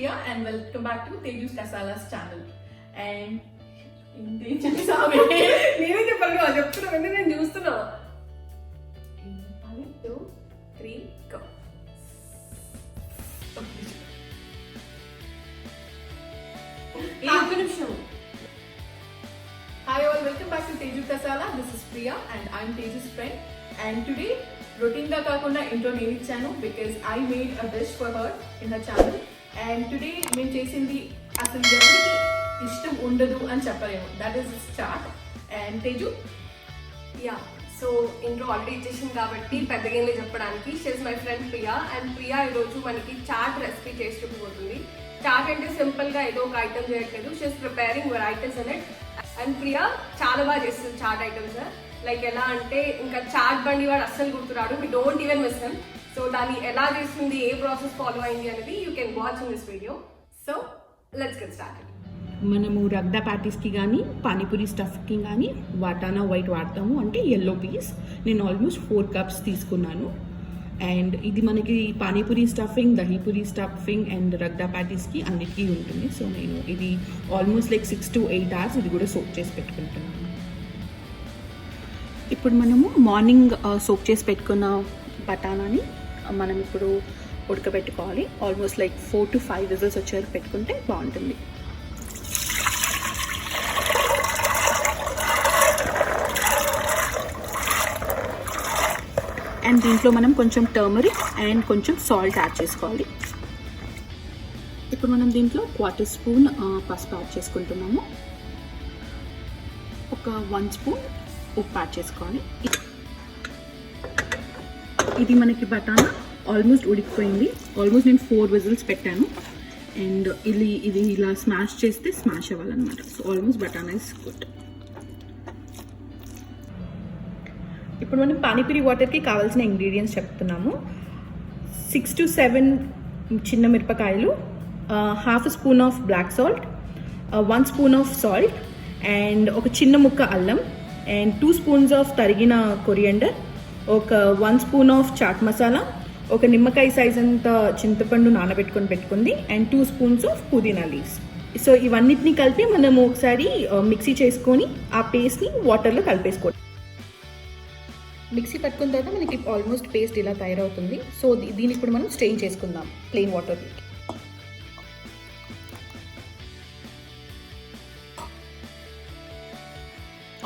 Priya and welcome back to Teju's Kasala's channel. And నేనే చెప్పాలి చెప్తున్నా నేను చూస్తున్నా 1 2 3 go. Hi all, welcome back to Teju Kasala. This is Priya and I'm Teju's friend. And today routine ga kakunda intro nenu ichanu because I made a dish for her in her channel. And today మేము చేసింది అసలు ఎవరికి ఇష్టం ఉండదు అని చెప్పలేము. That is chat. And Teju so intro already ఇచ్చేసింది కాబట్టి పెద్దగా ఏం లేదు చెప్పడానికి. She is my friend Priya and Priya ఈరోజు మనకి చాట్ రెసిపీ చేసి చూపిపోతుంది. చాట్ అంటే సింపుల్ గా ఏదో ఒక ఐటమ్ చేయట్లేదు, she is preparing varieties in it. And Priya చాలా బాగా చేస్తుంది చాట్ ఐటమ్స్. లైక్ ఎలా అంటే ఇంకా చాట్ బండి వాడు అస్సలు గుర్తురాడు, we don't even miss him. So దాన్ని ఎలా చేస్తుంది, ఏ ప్రాసెస్ ఫాలో అయింది అనేది you can watch in this video. So let's get started. మనము రగ్దా ప్యాటీస్కి కానీ పానీపూరి స్టఫ్కి కానీ వాటానా వైట్ వాడతాము, అంటే ఎల్లో పీస్. నేను ఆల్మోస్ట్ 4 cups తీసుకున్నాను. అండ్ ఇది మనకి pani puri stuffing, dahi puri stuffing and ragda ప్యాటీస్కి అన్నిటికీ ఉంటుంది. సో నేను ఇది ఆల్మోస్ట్ లైక్ 6 to 8 hours ఇది కూడా సోక్ చేసి పెట్టుకుంటున్నాను. ఇప్పుడు మనము మార్నింగ్ సోక్ చేసి పెట్టుకున్న బటానాని మనం ఇప్పుడు ఉడకబెట్టుకోవాలి. ఆల్మోస్ట్ లైక్ 4 to 5 విజిల్స్ వచ్చేది పెట్టుకుంటే బాగుంటుంది. అండ్ దీంట్లో మనం కొంచెం టర్మరిక్ అండ్ కొంచెం సాల్ట్ యాడ్ చేసుకోవాలి. ఇప్పుడు మనం దీంట్లో 1/4 spoon పసుపు యాడ్ చేసుకుంటున్నాము. ఒక 1 spoon ఉప్పు యాడ్ చేసుకోవాలి. ఇది మనకి బటానా ఆల్మోస్ట్ ఉడికిపోయింది. ఆల్మోస్ట్ నేను 4 విజిల్స్ పెట్టాను. అండ్ ఇది ఇలా స్మాష్ చేస్తే స్మాష్ అవ్వాలన్నమాట. సో ఆల్మోస్ట్ బటానా ఇస్ గుడ్. ఇప్పుడు మనం పానీపూరి వాటర్కి కావాల్సిన ఇంగ్రీడియంట్స్ చెప్తున్నాము. 6 to 7 చిన్న మిరపకాయలు, 1/2 spoon of black salt, 1 spoon of salt and ఒక చిన్న ముక్క అల్లం అండ్ 2 spoons ఆఫ్ తరిగిన కొరియండర్, ఒక 1 spoon ఆఫ్ చాట్ మసాలా, ఒక నిమ్మకాయ సైజ్ అంత చింతపండు పెట్టుకుంది అండ్ 2 spoons ఆఫ్ పుదీనా లీవ్స్. సో ఇవన్నిటిని కలిపి మనము ఒకసారి మిక్సీ చేసుకొని ఆ పేస్ట్ని వాటర్లో కలిపేసుకోవాలి. మిక్సీ పట్టుకున్న తర్వాత మనకి ఆల్మోస్ట్ పేస్ట్ ఇలా తయారవుతుంది. సో దీన్ని ఇప్పుడు మనం స్ట్రెయిన్ చేసుకుందాం ప్లెయిన్ వాటర్.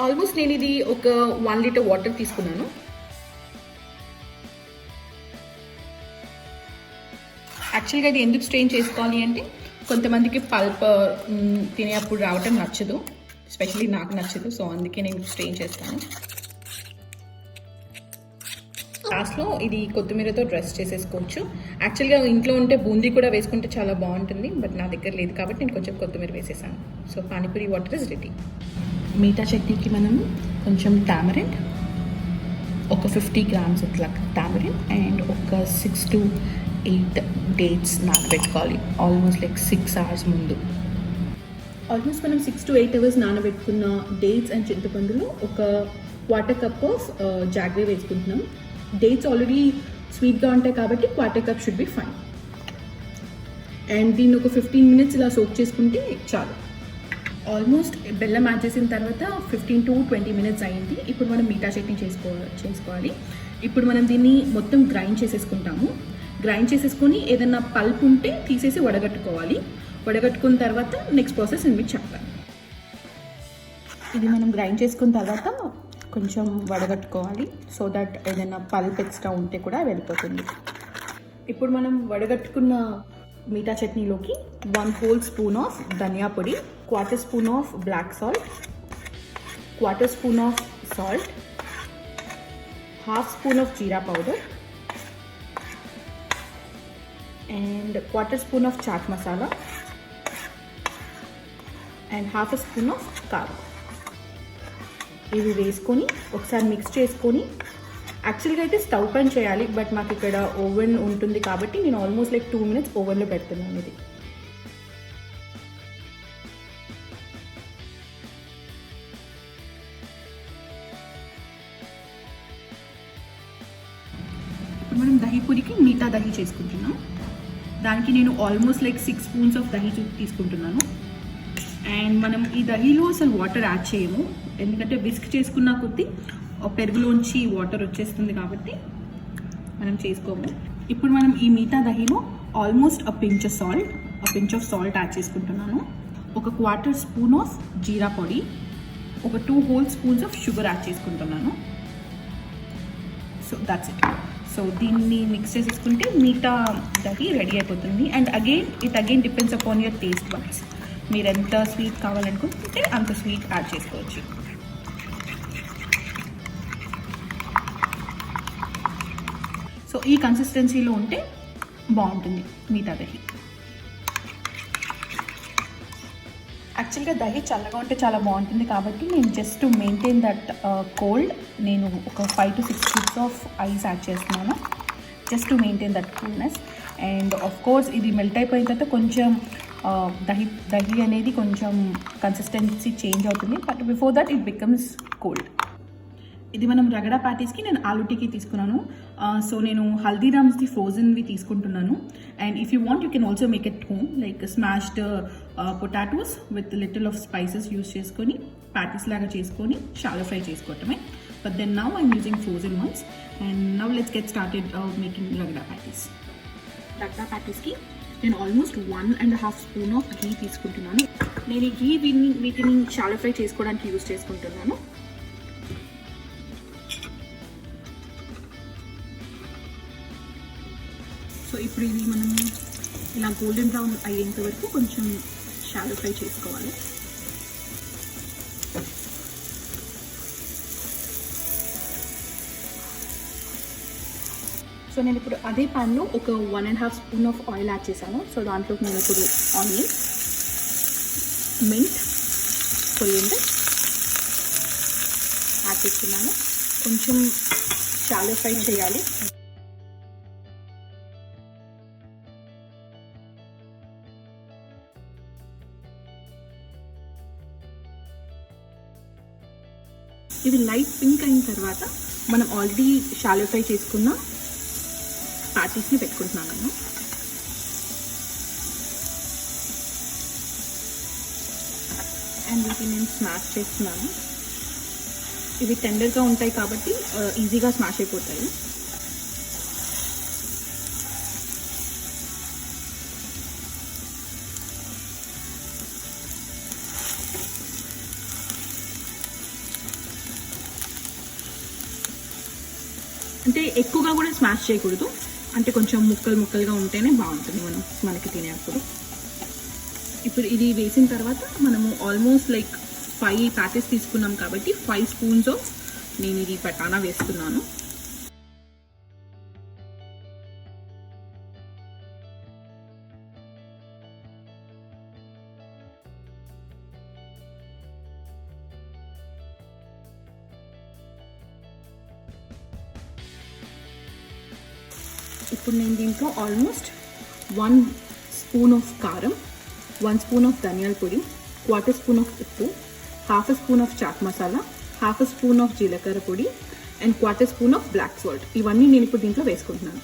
ఆల్మోస్ట్ నేను ఇది ఒక 1 liter వాటర్ తీసుకున్నాను. యాక్చువల్గా ఇది ఎందుకు స్ట్రెయిన్ చేసుకోవాలి అంటే కొంతమందికి పల్ప్ తినేటప్పుడు రావటం నచ్చదు, ఎస్పెషల్లీ నాకు నచ్చదు. సో అందుకే నేను స్ట్రెయిన్ చేస్తాను. లాస్ట్లో ఇది కొత్తిమీరతో డ్రెస్ చేసేసుకోవచ్చు. యాక్చువల్గా ఇంట్లో ఉంటే బూందీ కూడా వేసుకుంటే చాలా బాగుంటుంది, బట్ నా దగ్గర లేదు కాబట్టి నేను కొంచెం కొత్తిమీర వేసేసాను. So pani puri water is ready. మీఠా చట్నీకి మనము కొంచెం టామరిన్, ఒక 50 grams ఇట్లా టామరిన్ అండ్ ఒక 6 to 8 డేట్స్ నానబెట్టుకోవాలి. ఆల్మోస్ట్ లైక్ 6 hours ముందు. ఆల్మోస్ట్ మనం 6 to 8 hours నానబెట్టుకున్న డేట్స్ అండ్ చింతపండులో ఒక 1/4 cup ఆఫ్ జాగ్రీ వేసుకుంటున్నాం. డేట్స్ ఆల్రెడీ స్వీట్గా ఉంటాయి కాబట్టి 1/4 cup should be fine. And దీన్ని ఒక 15 minutes ఇలా సోక్ చేసుకుంటే చాలు. ఆల్మోస్ట్ బెల్లం యాడ్ చేసిన తర్వాత 15 to 20 minutes అయింది. ఇప్పుడు మనం మీఠా చట్నీ చేసుకోవాలి. ఇప్పుడు మనం దీన్ని మొత్తం గ్రైండ్ చేసేసుకుంటాము. గ్రైండ్ చేసేసుకొని ఏదైనా పల్ప్ ఉంటే తీసేసి వడగట్టుకోవాలి. వడగట్టుకున్న తర్వాత నెక్స్ట్ ప్రాసెస్ నేను మీకు చెప్తాను. ఇది మనం గ్రైండ్ చేసుకున్న తర్వాత కొంచెం వడగట్టుకోవాలి, సో దట్ ఏదైనా పల్ప్ ఎక్స్ట్రా ఉంటే కూడా వెళ్ళిపోతుంది. ఇప్పుడు మనం వడగట్టుకున్న మీఠా చట్నీలోకి 1 whole spoon ఆఫ్ ధనియా పొడి, 1/4 spoon of black salt, 1/4 spoon of salt, 1/2 spoon of jeera powder and 1/4 spoon of chaat masala and 1/2 spoon of కారం. ఇవి వేసుకొని ఒకసారి మిక్స్ చేసుకొని, యాక్చువల్గా అయితే స్టవ్ పైన చేయాలి, బట్ మాకు ఇక్కడ ఓవెన్ ఉంటుంది కాబట్టి నేను ఆల్మోస్ట్ లైక్ 2 minutes ఓవెన్లో పెడుతున్నాను. ఇది ఇప్పుడు మనం దహీపూరికి మీఠా దహీ చేసుకుంటున్నాం. దానికి నేను almost like 6 spoons of dahi తీసుకుంటున్నాను. అండ్ మనం ఈ దహీలో అసలు వాటర్ యాడ్ చేయము, ఎందుకంటే విస్క్ చేసుకున్న కొద్దీ పెరుగులోంచి వాటర్ వచ్చేస్తుంది కాబట్టి మనం చేసుకోము. ఇప్పుడు మనం ఈ మిగతా దహీలో almost a pinch of salt add చేసుకుంటున్నాను. ఒక 1/4 స్పూన్ ఆఫ్ జీరా పొడి, ఒక 2 whole spoons of sugar add చేసుకుంటున్నాను. So that's it. సో దీన్ని మిక్స్ చేసేసుకుంటే మిగతా దహీ రెడీ అయిపోతుంది. And again depends upon your taste buds. మీరు ఎంత స్వీట్ కావాలనుకుంటే అంత స్వీట్ యాడ్ చేసుకోవచ్చు. సో ఈ కన్సిస్టెన్సీలో ఉంటే బాగుంటుంది మిగతా దహీ. యాక్చువల్గా దహీ చల్లగా ఉంటే చాలా బాగుంటుంది కాబట్టి నేను just to maintain that cold నేను ఒక 5 to 6 scoops of ice add చేస్తున్నాను, just to maintain that coolness. And of course ఇది మెల్ట్ అయిపోయిన తర్వాత కొంచెం దహీ అనేది కొంచెం కన్సిస్టెన్సీ చేంజ్ అవుతుంది, but before that it becomes cold. ఇది మనం రగడా ప్యాటీస్కి నేను ఆలూ టిక్కీ తీసుకున్నాను. సో నేను హల్దీరామ్స్ది ఫ్రోజన్వి తీసుకుంటున్నాను. And if you want you can also make at home, like smashed potatoes with little of spices use చేసుకొని ప్యాటీస్ లాగా చేసుకొని షాలో ఫ్రై చేసుకోవటమే. But then now I'm using frozen ones. And now let's get started making ragda patties. Ragda ప్యాటీస్కి నేను almost 1.5 spoon of ఘీ తీసుకుంటున్నాను. నేను ఈ ఘీ వీటిని షాలో ఫ్రై చేసుకోవడానికి యూస్ చేసుకుంటున్నాను. సో ఇప్పుడు ఇది మనం ఇలా గోల్డెన్ బ్రౌన్ అయ్యేంత వరకు కొంచెం షాలో ఫ్రై చేసుకోవాలి. సో నేను ఇప్పుడు అదే ప్యాన్లో ఒక 1.5 స్పూన్ ఆఫ్ ఆయిల్ యాడ్ చేశాను. సో దాంట్లో నేను ఇప్పుడు ఆనియన్, మింట్, కొరియండర్ యాడ్ చేస్తున్నాను. కొంచెం షాలో ఫ్రై చేయాలి. ఇది లైట్ పింక్ అయిన తర్వాత మనం ఆల్రెడీ షాలో ఫ్రై చేసుకున్న ప్యాటీస్ని పెట్టుకుంటున్నాను. అండ్ వీటిని నేను స్మాష్ చేస్తున్నాను. ఇవి టెండర్గా ఉంటాయి కాబట్టి ఈజీగా స్మాష్ అయిపోతాయి. అంటే ఎక్కువగా కూడా స్మాష్ చేయకూడదు, అంటే కొంచెం ముక్కలుగా ఉంటేనే బాగుంటుంది మనకి తినేటప్పుడు. ఇప్పుడు ఇది వేసిన తర్వాత మనము ఆల్మోస్ట్ లైక్ 5 ప్యాటీస్ తీసుకున్నాం కాబట్టి 5 స్పూన్స్ ఆఫ్ నేను ఇది బటానా వేస్తున్నాను. ఇప్పుడు నేను దీంట్లో ఆల్మోస్ట్ 1 స్పూన్ ఆఫ్ కారం, 1 స్పూన్ ఆఫ్ ధనియాల పొడి, 1/4 స్పూన్ ఆఫ్ ఉప్పు, 1/2 spoon of chaat masala, 1/2 spoon of జీలకర్ర పొడి and 1/4 spoon of black salt, ఇవన్నీ నేను ఇప్పుడు దీంట్లో వేసుకుంటున్నాను.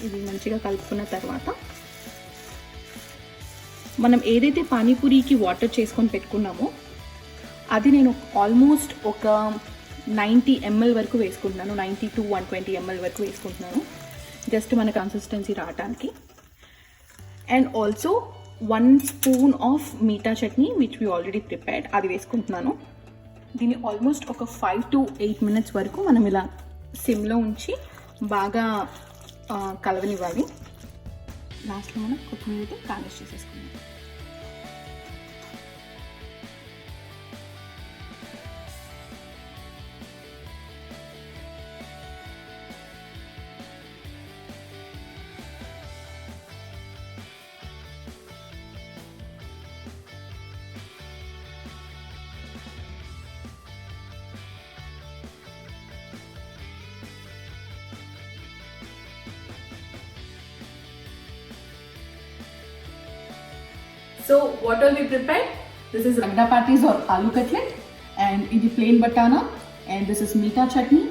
ఇది మంచిగా కలుపుకున్న తర్వాత మనం ఏదైతే పానీపూరికి వాటర్ చేసుకొని పెట్టుకున్నామో అది నేను ఆల్మోస్ట్ ఒక 90 ml వరకు వేసుకుంటున్నాను. 90 to 120 ml వరకు వేసుకుంటున్నాను, జస్ట్ మన కన్సిస్టెన్సీ రావడానికి. అండ్ ఆల్సో 1 స్పూన్ ఆఫ్ మీఠా chutney which we already prepared, అది వేసుకుంటున్నాను. దీన్ని ఆల్మోస్ట్ ఒక 5 to 8 minutes వరకు మనం ఇలా సిమ్లో ఉంచి బాగా కలవనివ్వాలి. లాస్ట్లో మనం కొత్తిమీరతో గార్నిష్ చేసేసుకున్నాం. So what all we prepared? This is ragda patties or aloo cutlet, and ఇది plain batana, and this is meeta chutney,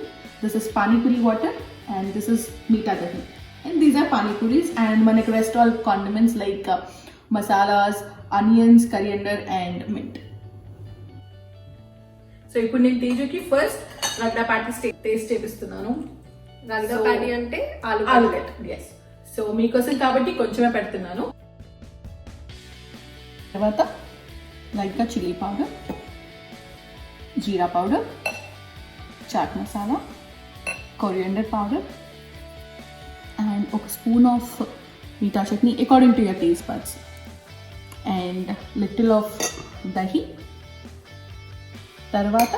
this is pani puri water, and this is meeta dahi. And these are pani puris, and మనకి rest all condiments like masalas, onions, coriander and mint. So ఇప్పుడు నేను తేజుకి first ragda patties taste చేపిస్తున్నాను. Ragda So, patty అంటే ఆలు ఆలుగడ్డ, yes. So మీకోసం కాబట్టి కొంచెమే పెడుతున్నాను. తర్వాత లైట్గా చిల్లీ పౌడర్, జీరా powder, chaat masala, coriander powder, and ఒక స్పూన్ ఆఫ్ మీఠా chutney according to your taste buds, and little of దహి, తర్వాత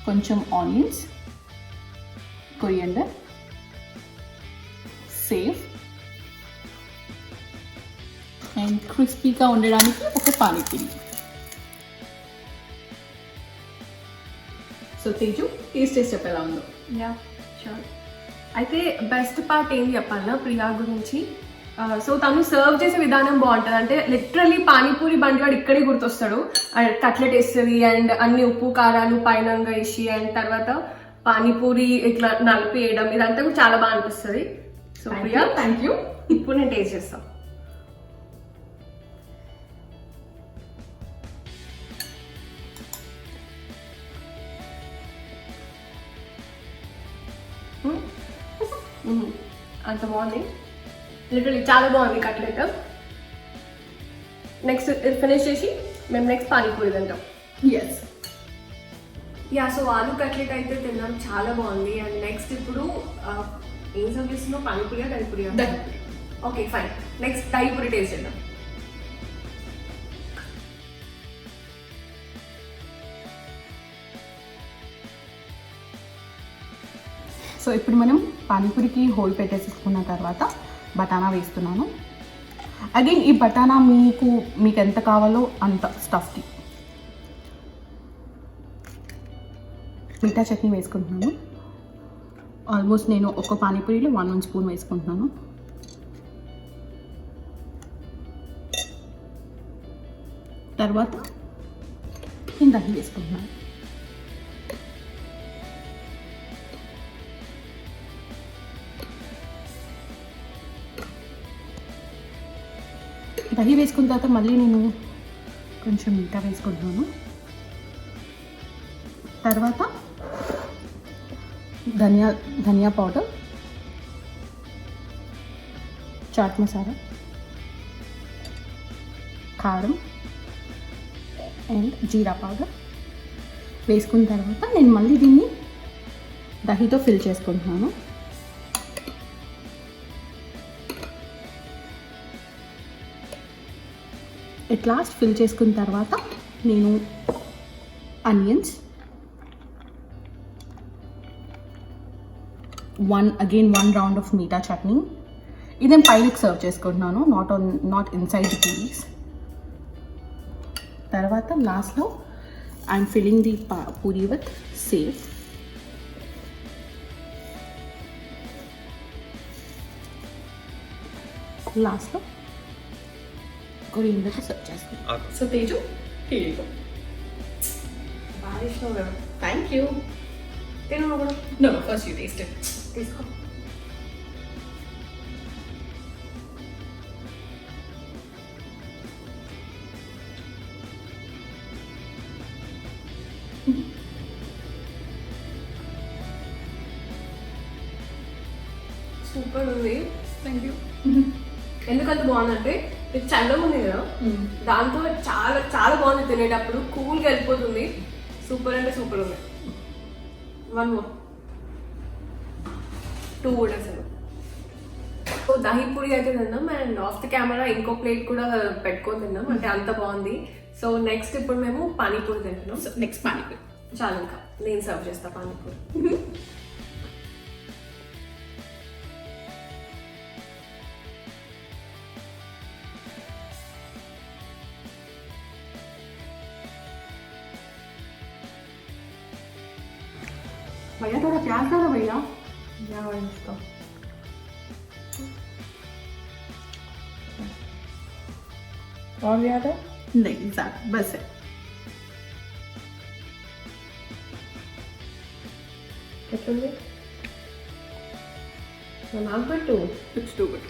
కొంచెం ఆనియన్స్, కొరియండర్, సేఫ్, అండ్ క్రిస్పీగా ఉండడానికి ఒక పానీపూరి. సో తేజు టేస్ట్ చేసి చెప్పేలా ఉందో. Yeah sure. అయితే బెస్ట్ పార్ట్ ఏంటి చెప్పాలా ప్రియా గురించి? సో తను సర్వ్ చేసే విధానం బాగుంటుంది. అంటే లిటరలీ పానీపూరి బండివాడు ఇక్కడే గుర్తొస్తాడు. కట్లెట్ వేస్తుంది అండ్ అన్ని ఉప్పు కారాలు పైన వేసి అండ్ తర్వాత పానీపూరి ఇట్లా నలిపి వేయడం ఇదంతా కూడా చాలా బాగా అనిపిస్తుంది. So Priya thank you. ఇప్పుడు నేను టేస్ట్ చేస్తాను. అంత బాగుంది, లిటరలీ చాలా బాగుంది కట్లెట్. నెక్స్ట్ ఫినిష్ చేసి మేము నెక్స్ట్ పానీపూరి తింటాం. ఎస్. యా, సో ఆలు కట్లెట్ అయితే తిన్నాం, చాలా బాగుంది. అండ్ నెక్స్ట్ ఇప్పుడు ఏం సర్వ్ చేస్తున్నావు? పానీపూరియా దహిపూరియా? Dahi puri. Okay fine, next dahi puri taste చేద్దాం. సో ఇప్పుడు మనం పానీపూరికి హోల్ పెట్టేసుకున్న తర్వాత బటానా వేస్తున్నాను. అగైన్ ఈ బటానా మీకు ఎంత కావాలో అంత స్టఫ్కి. మీఠా చట్నీ వేసుకుంటున్నాను. ఆల్మోస్ట్ నేను ఒక పానీపూరిలో 1 స్పూన్ వేసుకుంటున్నాను. తర్వాత నేను దహి వేసుకుంటున్నాను. దహి వేసుకున్న తర్వాత మళ్ళీ నేను కొంచెం మీఠా వేసుకుంటున్నాను. తర్వాత ధనియా పౌడర్, చాట్ మసాలా, కారం అండ్ జీరా పౌడర్ వేసుకున్న తర్వాత నేను మళ్ళీ దీన్ని దహితో ఫిల్ చేసుకుంటున్నాను. ఎట్ లాస్ట్ ఫిల్ చేసుకున్న తర్వాత నేను ఆనియన్స్, వన్ రౌండ్ ఆఫ్ మీఠా చట్నీ, ఇదేం పైనకి సర్వ్ చేసుకుంటున్నాను, నాట్ ఇన్సైడ్ ది పూరీస్. తర్వాత లాస్ట్లో I'm filling the Puri with safe. లాస్ట్లో కొరియండర్తో సర్వ్ చేస్తాను. So Teju, here you go. బాగా ఇష్టం కదా. Thank you. తిను కూడా. No, first you taste it. తీసుకో. సూపర్ ఉంది. Thank you. ఎందుకంత బాగుందంటే ఇది చల్లగా ఉంది కదా, దాంతో చాలా చాలా బాగుంది. తినేటప్పుడు కూల్గా వెళ్ళిపోతుంది. సూపర్ అంటే సూపర్ ఉంది. 1 more, 2 కూడా అసలు. సో దహిపూరి అయితే తిన్నాం అండ్ ఆఫ్ ద కెమెరా ఇంకో ప్లేట్ కూడా పెట్టుకొని తిన్నాం, అంటే అంత బాగుంది. సో నెక్స్ట్ ఇప్పుడు మేము పానీపూరి తింటున్నాం. So next panipuri. చాలు, ఇంకా నేను సర్వ్ చేస్తా పానీపూరి. भैया थोड़ा प्याज डालो भैया. इसको और ज़्यादा नहीं ज़्यादा, बस है. Actually, so not good too. It's too good.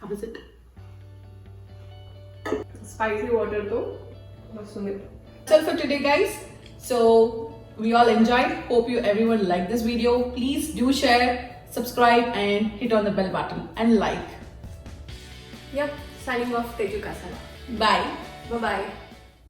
How is it? Spicy వాటర్తో వస్తుంది. That's all for today, guys. So we all enjoyed. Hope you everyone liked this video. Please do share, subscribe, and hit on the bell button and like. Yep, signing off Teju Kasala. Bye. Bye-bye.